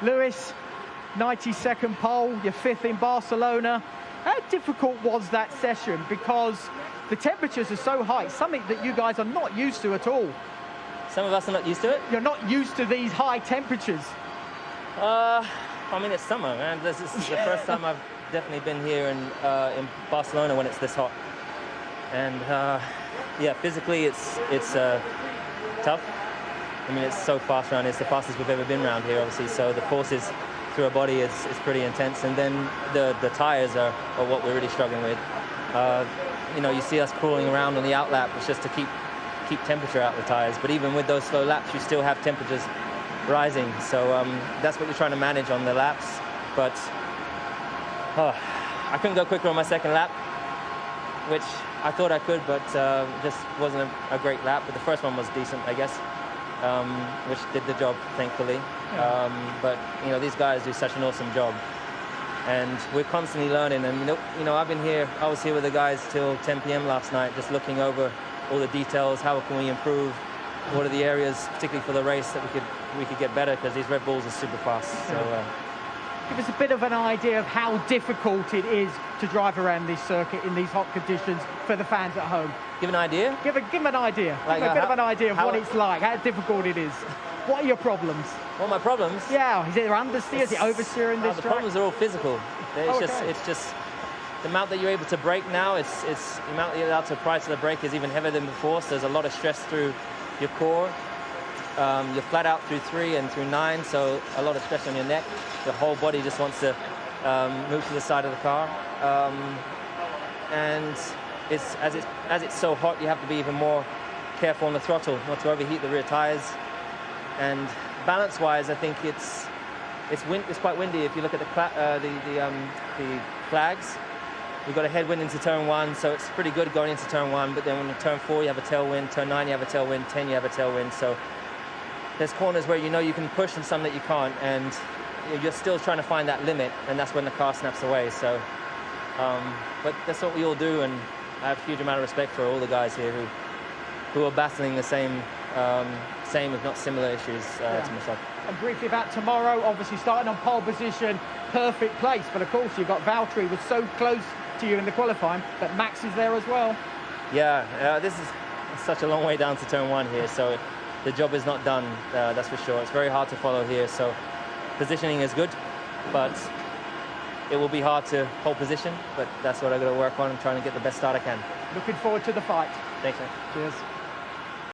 Lewis, 92nd pole, your 5th in Barcelona. How difficult was that session? Because the temperatures are so high, something that you guys are not used to at all. Some of us are not used to it. You're not used to these high temperatures. I mean, it's summer, man. This is the first time I've definitely been here in Barcelona when it's this hot. And yeah, physically it's tough. I mean, it's so fast around here. It's the fastest we've ever been around here, obviously. So the forces through our body is pretty intense. And then the tires are what we're really struggling with. You know, you see us crawling around on the outlap. It's just to keep temperature out of the tires. But even with those slow laps, you still have temperatures rising. So that's what you're trying to manage on the laps. But I couldn't go quicker on my second lap, which I thought I could, but just wasn't a great lap. But the first one was decent, I guess, which did the job, thankfully. Yeah. But you know, these guys do such an awesome job, and we're constantly learning. And you know, I was here with the guys till 10 p.m. last night, just looking over all the details. How can we improve? What are the areas, particularly for the race, that we could get better? Because these Red Bulls are super fast. So. Give us a bit of an idea of how difficult it is to drive around this circuit in these hot conditions for the fans at home. Give an idea? Give them an idea. Like, give a bit of an idea of what it's like, how difficult it is. What are your problems? What are my problems? Yeah, is it understeer? Is it oversteering this the track? problems are all physical. It's just the amount that you're able to brake now. It's the amount that you're allowed to apply to the brake is even heavier than before. So there's a lot of stress through your core. You're flat out through 3 and through 9, so a lot of stress on your neck. The whole body just wants to move to the side of the car. And as it's so hot, you have to be even more careful on the throttle, not to overheat the rear tires. And balance-wise, I think it's quite windy. If you look at the flags, we've got a headwind into turn 1, so it's pretty good going into turn 1. But then when you turn 4, you have a tailwind. Turn 9, you have a tailwind. 10, you have a tailwind. So there's corners where you know you can push and some that you can't, and you're still trying to find that limit, and that's when the car snaps away. So, but that's what we all do, and I have a huge amount of respect for all the guys here who are battling the same if not similar issues to myself. And briefly about tomorrow, obviously starting on pole position, perfect place, but of course you've got Valtteri was so close to you in the qualifying, but Max is there as well. Yeah, this is such a long way down to turn 1 here, so the job is not done, that's for sure. It's very hard to follow here, so positioning is good, but it will be hard to hold position, but that's what I've got to work on and trying to get the best start I can. Looking forward to the fight. Thanks, man. Cheers.